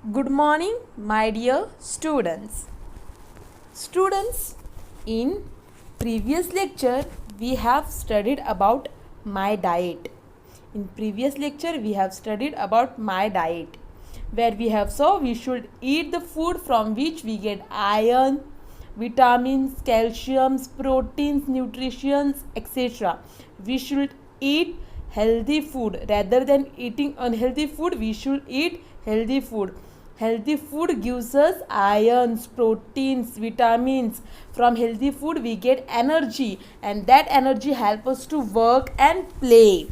Good morning, my dear students. Students, in previous lecture we have studied about my diet. In previous lecture we have studied about my diet, where we have saw we should eat the food from which we get iron, vitamins, calciums, proteins, nutrients, etc. We should eat healthy food rather than eating unhealthy food. We should eat healthy food. Healthy food gives us irons, proteins, vitamins. From healthy food we get energy, and that energy helps us to work and play.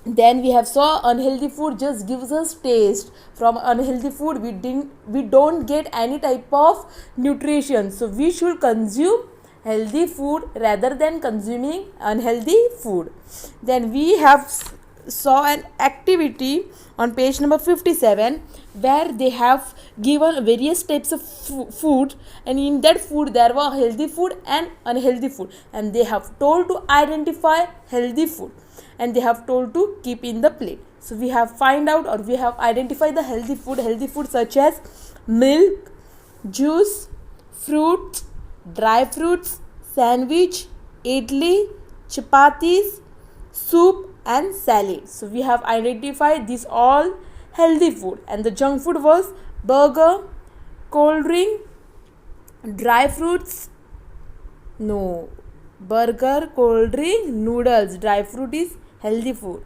Then we have saw unhealthy food just gives us taste. From unhealthy food we don't get any type of nutrition. So we should consume healthy food rather than consuming unhealthy food. Then we have saw an activity on page number 57, where they have given various types of food, and in that food there were healthy food and unhealthy food, and they have told to identify healthy food, and they have told to keep in the plate. So we have find out, or we have identified the healthy food such as milk, juice, fruits, dry fruits, sandwich, idli, chapatis, soup and salad. So we have identified these all healthy food, and the junk food was burger, cold drink, dry fruits, no, burger, cold drink, noodles. Dry fruit is healthy food,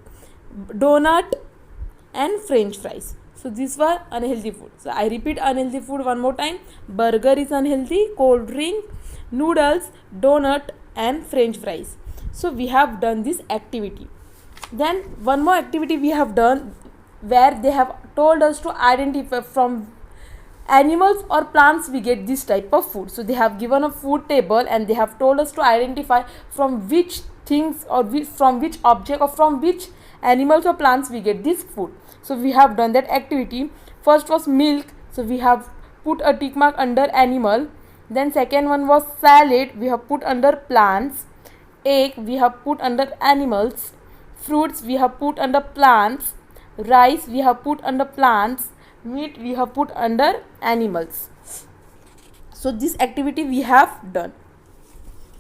donut and french fries. So these were unhealthy food. So I repeat unhealthy food one more time. Burger is unhealthy, cold drink, noodles, donut and french fries. So we have done this activity. Then one more activity we have done, where they have told us to identify from animals or plants we get this type of food. So they have given a food table, and they have told us to identify from which things, or from which object, or from which animals or plants we get this food. So we have done that activity. First was milk, so we have put a tick mark under animal. Then second one was salad, we have put under plants. Egg we have put under animals. Fruits we have put under plants. Rice we have put under plants. Meat we have put under animals. So this activity we have done.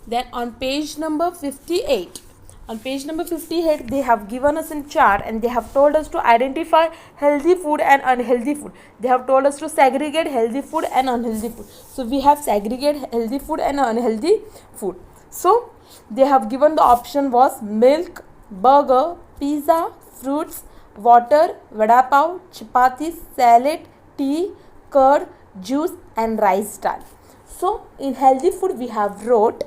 Then on page number 58, they have given us a chart, and they have told us to identify healthy food and unhealthy food. They have told us to segregate healthy food and unhealthy food. So we have segregate healthy food and unhealthy food. So they have given the option was milk, burger, pizza, fruits, water, vada pav, chapatis, salad, tea, curd, juice and rice dal. So in healthy food we have wrote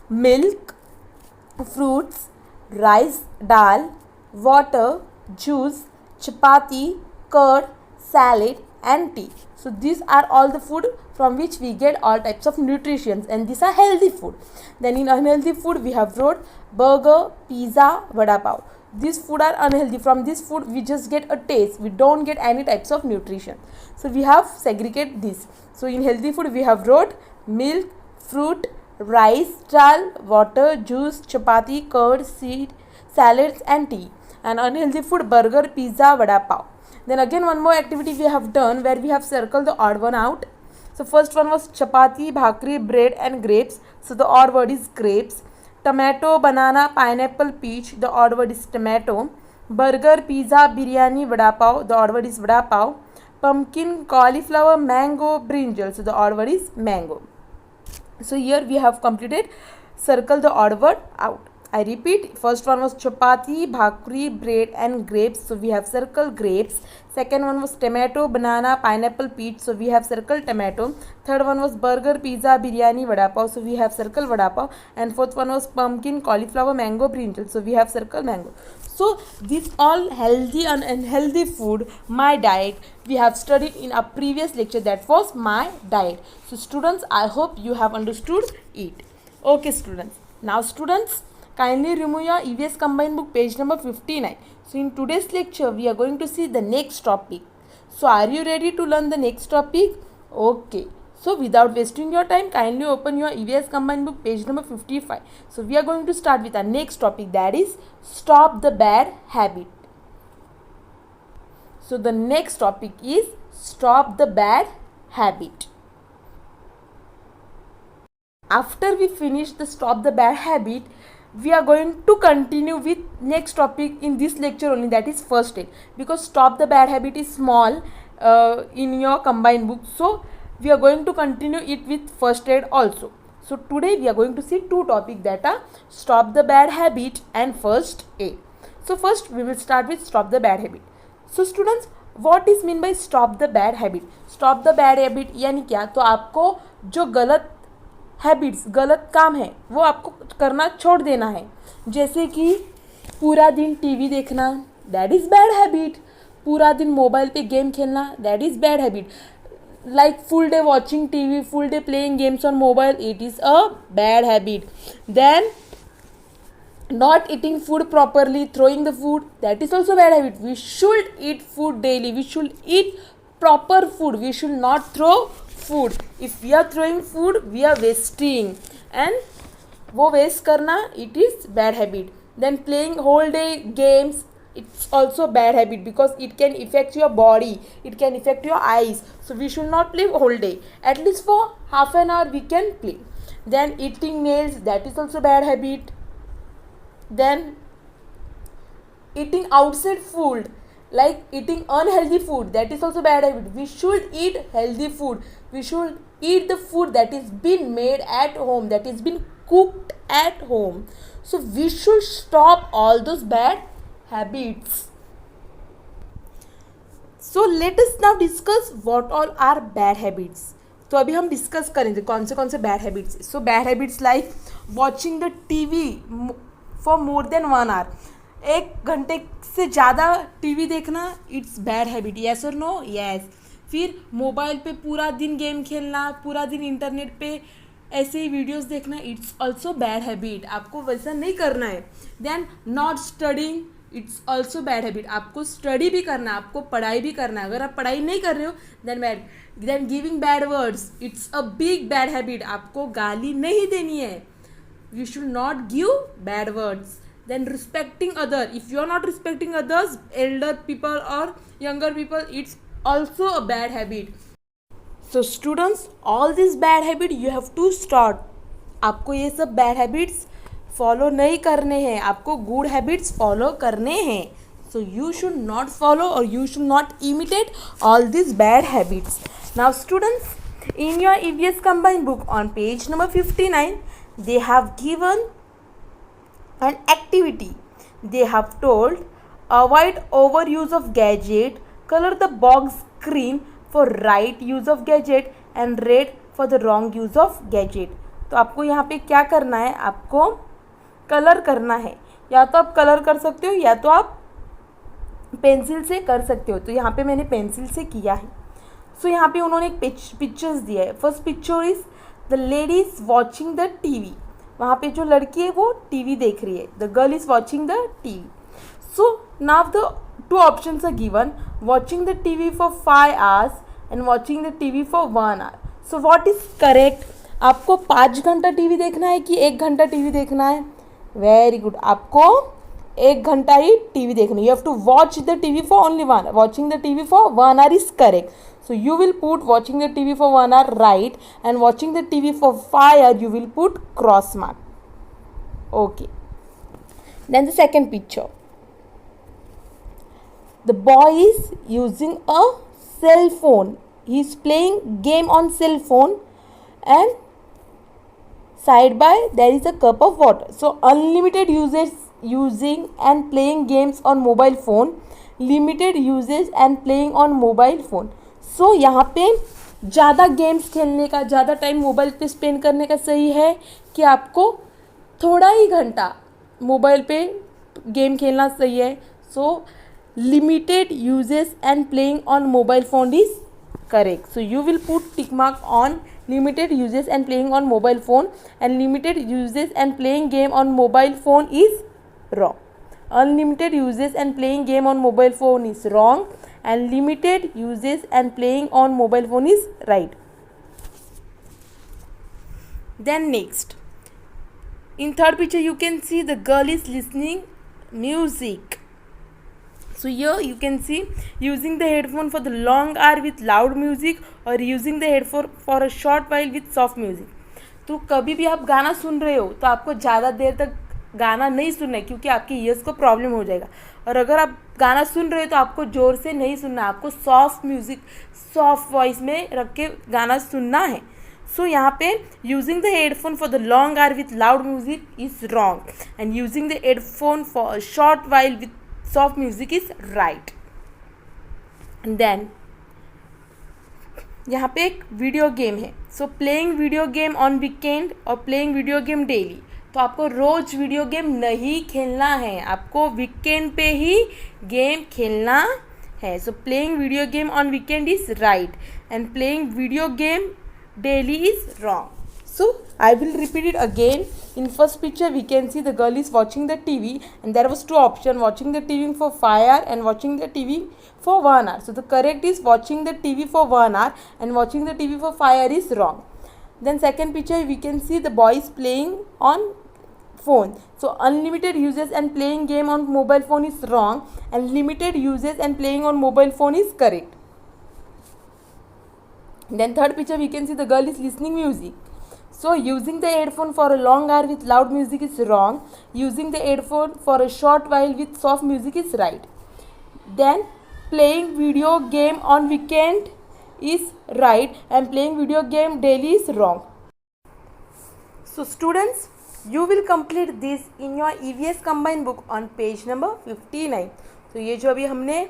milk, fruits, rice dal, water, juice, chapati, curd, salad and tea. So these are all the food from which we get all types of nutrition, and these are healthy food. Then in unhealthy food we have wrote burger, pizza, vada pav. These food are unhealthy. From this food we just get a taste, we don't get any types of nutrition. So we have segregate this. So in healthy food we have wrote milk, fruit, rice, dal, water, juice, chapati, curd, seed, salads and tea. And unhealthy food burger, pizza, vada pav. Then again one more activity we have done, where we have circled the odd one out. So first one was chapati, bhakri, bread and grapes. So the odd word is grapes. Tomato, banana, pineapple, peach. The odd word is tomato. Burger, pizza, biryani, vada pav. The odd word is vada pav. Pumpkin, cauliflower, mango, brinjal. So the odd word is mango. So here we have completed circle the odd word out. I repeat, first one was chapati, bhakri, bread and grapes. So we have circle grapes. Second one was tomato, banana, pineapple, peach. So we have circle tomato. Third one was burger, pizza, biryani, vada pav. So we have circle vada pav. And fourth one was pumpkin, cauliflower, mango, brinjal. So we have circle mango. So these all healthy and unhealthy food, my diet, we have studied in a previous lecture, that was my diet. So students, I hope you have understood it. Okay students. Now students, kindly remove your EVS combined book page number 59. So in today's lecture we are going to see the next topic. So are you ready to learn the next topic? Okay. So without wasting your time, kindly open your EVS combined book page number 55. So we are going to start with our next topic, that is stop the bad habit. So the next topic is stop the bad habit. After we finish the stop the bad habit, we are going to continue with next topic in this lecture only, that is first aid, because stop the bad habit is small in your combined book, so we are going to continue it with first aid also. So today we are going to see two topics, that are stop the bad habit and first aid. So first we will start with stop the bad habit. So students, what is mean by stop the bad habit? Stop the bad habit यानी क्या? तो आपको जो गलत habits, गलत काम है, वो आपको करना छोड़ देना है. जैसे कि पूरा दिन टीवी देखना, दैट इज़ बैड हैबिट. पूरा दिन मोबाइल पे गेम खेलना, that is bad habit. Like full day watching TV, full day playing games on mobile, it is a bad habit. Then not eating food properly, throwing the food, that is also bad habit. We should eat food daily, we should eat proper food, we should not throw food. If we are throwing food, we are wasting, and वो waste करना, it is bad habit. Then playing whole day games, it's also bad habit, because it can affect your body, it can affect your eyes. So we should not play whole day, at least for half an hour we can play. Then eating meals, that is also bad habit. Then eating outside food, like eating unhealthy food, that is also bad habit. We should eat healthy food, we should eat the food that is been made at home, that is been cooked at home. So we should stop all those bad habits. So let us now discuss what all are bad habits. तो अभी हम discuss करेंगे कौन से bad habits. So bad habits like watching the TV for more than 1 hour, 1 घंटे से ज़्यादा TV देखना, इट्स बैड हैबिट. येस और नो? येस. फिर मोबाइल पे पूरा दिन गेम खेलना, पूरा दिन इंटरनेट पे ऐसे ही वीडियोस देखना, इट्स ऑल्सो बैड हैबिट. आपको वैसा नहीं करना है. Then not studying, it's also bad habit. आपको स्टडी भी करना है, आपको पढ़ाई भी करना है. अगर आप पढ़ाई नहीं कर रहे हो then bad. Then giving bad words, it's a big bad habit. आपको गाली नहीं देनी है. You should not give bad words. Then respecting other, if you are not respecting others, elder people or younger people, it's also a bad habit. So students, all these bad habit you have to start. आपको ये सब bad habits follow नहीं करने हैं, आपको good habits follow करने हैं. So you should not follow or you should not imitate all these bad habits. Now students, in your EVS combined book on page number 59, they have given an activity. They have told avoid overuse of gadget, color the box green for right use of gadget and red for the wrong use of gadget. तो आपको यहाँ पे क्या करना है, आपको colour करना है. या तो आप कलर कर सकते हो या तो आप पेंसिल से कर सकते हो. तो यहाँ पे मैंने पेंसिल से किया है. सो यहाँ पे उन्होंने एक पिक्चर्स दिया है. First picture is the lady is watching the TV. वहाँ पे जो लड़की है वो टीवी देख रही है. The girl is watching the TV. So now the 2 options are given, watching the TV for 5 hours and watching the TV for 1 hour. So what is correct? आपको 5 घंटा टीवी देखना है कि 1 घंटा टीवी देखना है? वेरी गुड, आपको 1 घंटा ही टीवी देखना है. You have to watch the TV for only 1 hour. Watching the TV for 1 hour is correct. So you will put watching the TV for 1 hour right, and watching the TV for 5 hours you will put cross mark. Okay. Then the second picture. The boy is using a cell phone. He is playing game on cell phone, and side by there is a cup of water. So unlimited users using and playing games on mobile phone. Limited usage and playing on mobile phone. सो यहाँ पे ज़्यादा games खेलने का, ज़्यादा time mobile पे spend करने का सही है कि आपको थोड़ा ही घंटा मोबाइल पे गेम खेलना सही है. सो limited uses and playing on mobile phone is correct. So you will put tick mark on limited uses and playing on mobile phone, and limited uses and playing game on mobile phone is wrong. Unlimited uses and playing game on mobile phone is wrong, and limited uses and playing on mobile phone is right. Then next, in third picture you can see the girl is listening music. So here you can see using the headphone for the long hour with loud music or using the headphone for a short while with soft music. तो कभी भी आप गाना सुन रहे हो तो आपको ज़्यादा देर तक गाना नहीं सुनना है, क्योंकि आपके ईयर्स को प्रॉब्लम हो जाएगा. और अगर आप गाना सुन रहे हो तो आपको ज़ोर से नहीं सुनना, आपको सॉफ्ट म्यूज़िक सॉफ्ट वॉइस में रख के गाना सुनना है. सो यहाँ पे using the headphone for the long hour with loud music is wrong and using the headphone for short while with soft music is right. Then यहाँ पे एक वीडियो गेम है. So playing video game on weekend और playing video game daily. तो आपको रोज video game नहीं खेलना है, आपको वीकेंड पे ही गेम खेलना है. So playing video game on weekend is right and playing video game daily is wrong. So I will repeat it again. In first picture we can see the girl is watching the TV and there was two options, watching the TV for 5 hours and watching the TV for 1 hour. So the correct is watching the TV for 1 hour and watching the TV for 5 hours is wrong. Then second picture we can see the boy is playing on phone. So unlimited uses and playing game on mobile phone is wrong and limited uses and playing on mobile phone is correct. Then third picture we can see the girl is listening music. So using the headphone for a long hour with loud music is wrong. Using the headphone for a short while with soft music is right. Then playing video game on weekend is right and playing video game daily is wrong. So students, you will complete this in your EVS combined book on page number 59. तो ये जो अभी हमने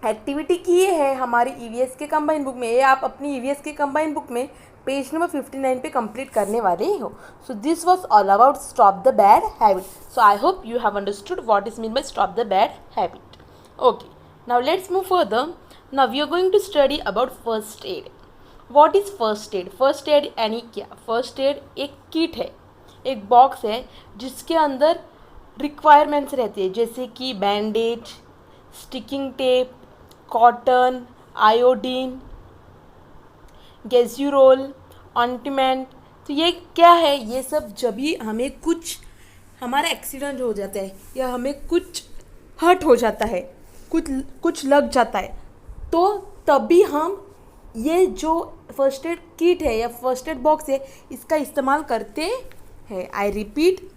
activity की है हमारी EVS के combine book में, ये आप अपनी ईवीएस के कंबाइन बुक में पेज नंबर 59 पे कंप्लीट करने वाले हो. So this was all about stop the bad habit. So I hope you have understood what is mean by stop the bad habit. Okay, now let's move further. Now we are going to study about first aid. What is first aid? First aid यानी क्या? First aid एक kit है, एक box है जिसके अंदर requirements रहती है, जैसे कि bandage, sticking tape, cotton, iodine, gauze roll, ointment. तो ये क्या है? ये सब जब भी हमें कुछ हमारा एक्सीडेंट हो जाता है या हमें कुछ हर्ट हो जाता है, कुछ लग जाता है, तो तभी हम ये जो फर्स्ट एड किट है या फर्स्ट एड बॉक्स है इसका इस्तेमाल करते हैं. I repeat,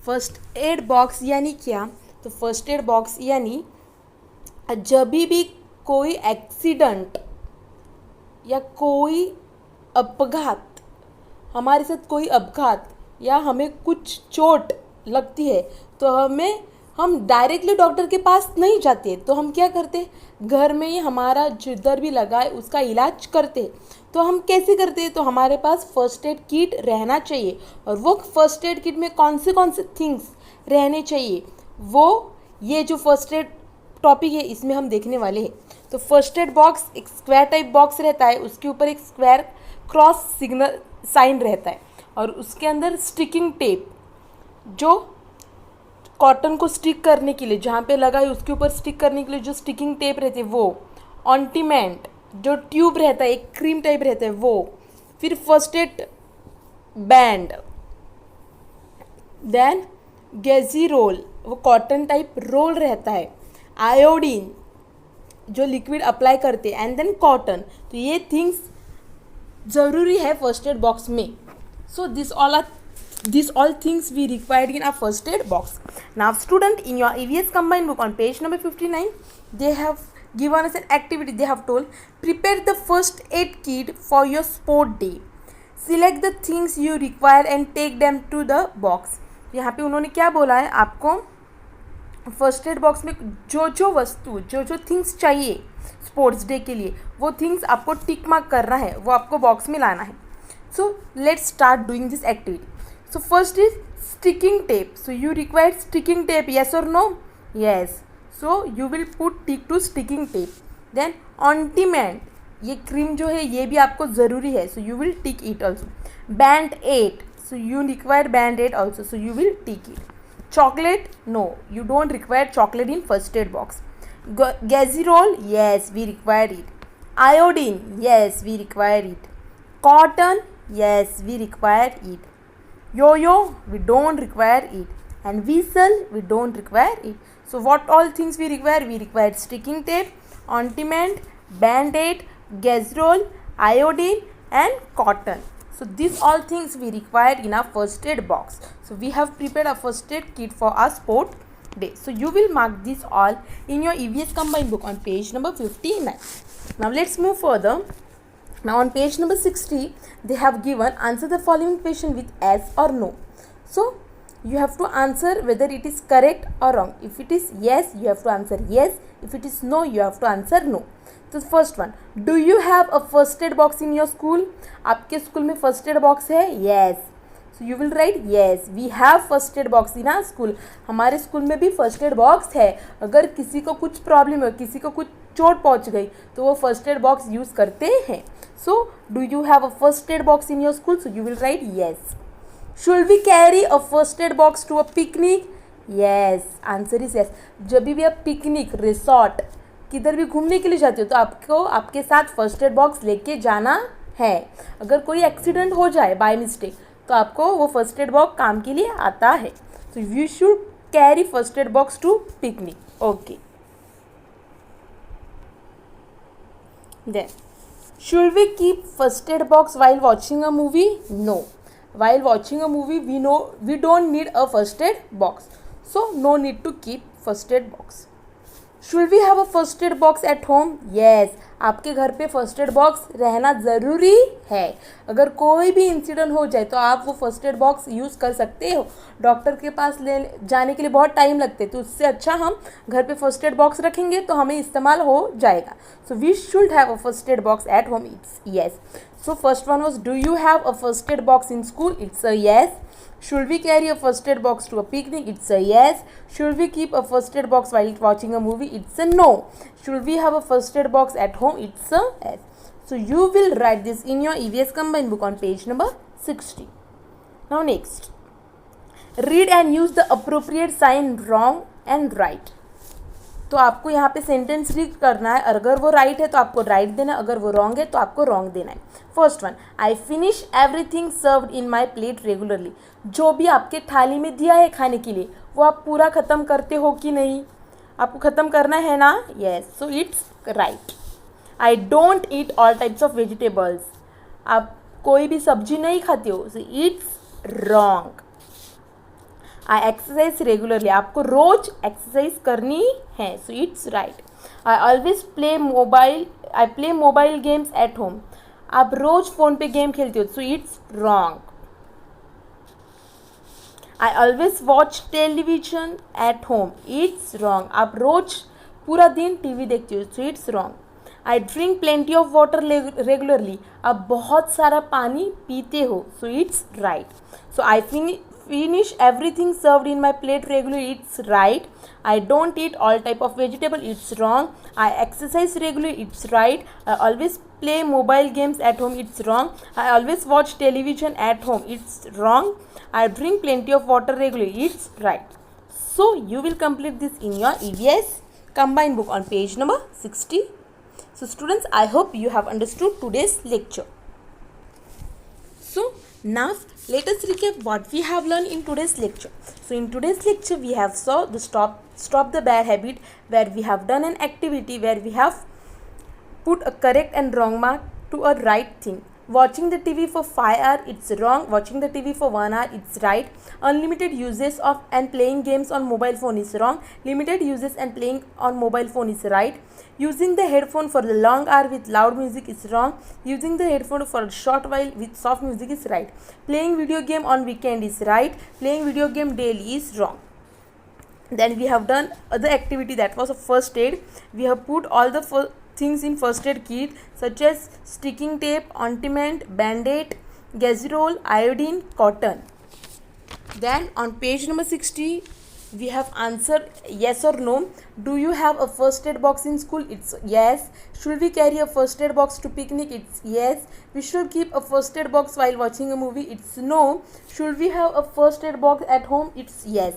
first aid box यानी क्या? तो फर्स्ट एड बॉक्स यानी जब भी कोई एक्सीडेंट या कोई अपघात, हमारे साथ कोई अपघात या हमें कुछ चोट लगती है तो हम डायरेक्टली डॉक्टर के पास नहीं जाते, तो हम क्या करते? घर में ही हमारा जिधर भी लगा है उसका इलाज करते. तो हम कैसे करते? तो हमारे पास फर्स्ट एड किट रहना चाहिए. और वो फर्स्ट एड किट में कौन से थिंग्स रहने चाहिए, वो ये जो फर्स्ट एड टॉपिक है इसमें हम देखने वाले हैं. तो फर्स्ट एड बॉक्स एक स्क्वायर टाइप बॉक्स रहता है, उसके ऊपर एक स्क्वायर क्रॉस सिग्नल साइन रहता है और उसके अंदर स्टिकिंग टेप, जो कॉटन को स्टिक करने के लिए जहाँ पे लगा है उसके ऊपर स्टिक करने के लिए जो स्टिकिंग टेप रहती है वो, ऑइंटमेंट जो ट्यूब रहता है एक क्रीम टाइप रहता है वो, फिर first aid band, then gauze roll वो कॉटन टाइप रोल रहता है, आयोडीन जो लिक्विड अप्लाई करते हैं, एंड देन कॉटन. तो ये थिंग्स ज़रूरी है फर्स्ट एड बॉक्स में. So this all things we required in our first aid box. Now student, in your EVS combined book on page number 59 they have given us an activity. They have told, prepare the first aid kit for your sport day. Select the things you require and take them to the box. यहाँ पे उन्होंने क्या बोला है आपको? First aid box में जो वस्तु जो थिंग्स चाहिए स्पोर्ट्स डे के लिए, वो थिंग्स आपको टिक मार्क करना है, वो आपको बॉक्स में लाना है. So let's start doing this activity. So first is sticking tape. So you require sticking tape, yes और no? Yes. So you will put tick to sticking tape. Then ointment, ये cream जो है ये भी आपको ज़रूरी है, so you will tick it also. Band aid, so you require band-aid also, so you will tick it. Chocolate, no, you don't require chocolate in first aid box. Gazirol, yes, we require it. Iodine, yes, we require it. Cotton, yes, we require it. Yo-yo, we don't require it. And whistle, we don't require it. So what all things we require? We require sticking tape, ointment, band-aid, gazrol, iodine and cotton. So these all things we require in our first aid box. So we have prepared a first aid kit for our sport day. So you will mark this all in your EVS combined book on page number 59. Now let's move further. Now on page number 60, they have given answer the following question with yes or no. So you have to answer whether it is correct or wrong. If it is yes, you have to answer yes. If it is no, you have to answer no. So first one, do you have a first aid box in your school? आपके school में first aid box है? Yes. So you will write yes. We have first aid box in our school. हमारे school में भी first aid box है. अगर किसी को कुछ प्रॉब्लम हो, किसी को कुछ चोट पहुंच गई, तो वो फर्स्ट एड बॉक्स यूज़ करते हैं. So do you have a first aid box in your school? So you will write yes. Should we carry a first aid box to a picnic? Yes. Answer is yes. जब भी आप picnic, resort, किधर भी घूमने के लिए जाते हो तो आपको आपके साथ फर्स्ट एड बॉक्स लेके जाना है. अगर कोई एक्सीडेंट हो जाए बाय मिस्टेक तो आपको वो फर्स्ट एड बॉक्स काम के लिए आता है. So you should carry first aid box to picnic. Okay. Then should we keep first aid box while watching a movie? No. While watching a movie we don't need a first aid box, so no need to keep first aid box. Should we have a first aid box at home? Yes. आपके घर पे first aid box रहना ज़रूरी है. अगर कोई भी incident हो जाए तो आप वो फर्स्ट एड बॉक्स यूज़ कर सकते हो. डॉक्टर के पास ले जाने के लिए बहुत टाइम लगते, तो उससे अच्छा हम घर पे फर्स्ट एड बॉक्स रखेंगे तो हमें इस्तेमाल हो जाएगा. So we should have a first aid box at home. It's yes. So first one was, do you have a first aid box in school? It's a yes. Should we carry a first aid box to a picnic? It's a yes. Should we keep a first aid box while watching a movie? It's a no. Should we have a first aid box at home? It's a yes. So you will write this in your EVS combined book on page number 60. Now next, read and use the appropriate sign wrong and right. तो आपको यहाँ पे sentence read करना है. अगर वो right है तो आपको राइट देना है, अगर वो रॉन्ग है तो आपको रॉन्ग देना है. First one, I finish everything served in my plate regularly. जो भी आपके थाली में दिया है खाने के लिए वो आप पूरा ख़त्म करते हो कि नहीं? आपको ख़त्म करना है ना? Yes. So it's right. I don't eat all types of vegetables. आप कोई भी सब्जी नहीं खाते हो. So it's wrong. I exercise regularly. आपको रोज एक्सरसाइज करनी है. So it's right. I always play mobile games at home. आप रोज फ़ोन पे गेम खेलते हो. So it's wrong. I always watch television eight home. It's wrong. आप रोज पूरा दिन टीवी देखते हो. So it's wrong. I drink plenty of water regularly. आप बहुत सारा पानी पीते हो. So it's right. So I finish everything served in my plate regularly. It's right. I don't eat all type of vegetable. It's wrong. I exercise regularly. It's right. I always play mobile games at home. It's wrong. I always watch television at home. It's wrong. I drink plenty of water regularly. It's right. So you will complete this in your EVS combined book on page number 60. So students, I hope you have understood today's lecture. So now let us recap what we have learned in today's lecture. So in today's lecture we have saw the stop the bad habit, where we have done an activity where we have put a correct and wrong mark to a right thing. Watching the TV for 5 hours, it's wrong. Watching the TV for 1 hour, it's right. Unlimited uses of and playing games on mobile phone is wrong. Limited uses and playing on mobile phone is right. Using the headphone for the long hour with loud music is wrong. Using the headphone for a short while with soft music is right. Playing video game on weekend is right. Playing video game daily is wrong. Then we have done other activity, that was a first aid. We have put all the things in first aid kit such as sticking tape, ointment, band-aid, gazrol, iodine, cotton. Then on page number 60 we have answered yes or no. Do you have a first aid box in school? It's yes. Should we carry a first aid box to picnic? It's yes. We should keep a first aid box while watching a movie? It's no. Should we have a first aid box at home? It's yes.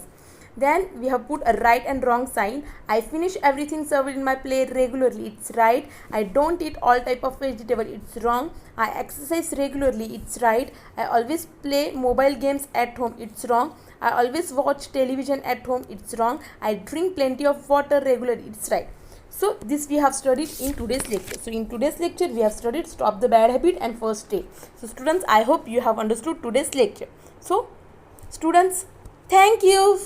Then we have put a right and wrong sign. I finish everything served in my plate regularly. It's right. I don't eat all type of vegetable. It's wrong. I exercise regularly. It's right. I always play mobile games at home. It's wrong. I always watch television at home. It's wrong. I drink plenty of water regularly. It's right. So this we have studied in today's lecture. So in today's lecture we have studied stop the bad habit and first aid. So students, I hope you have understood today's lecture. So students, thank you.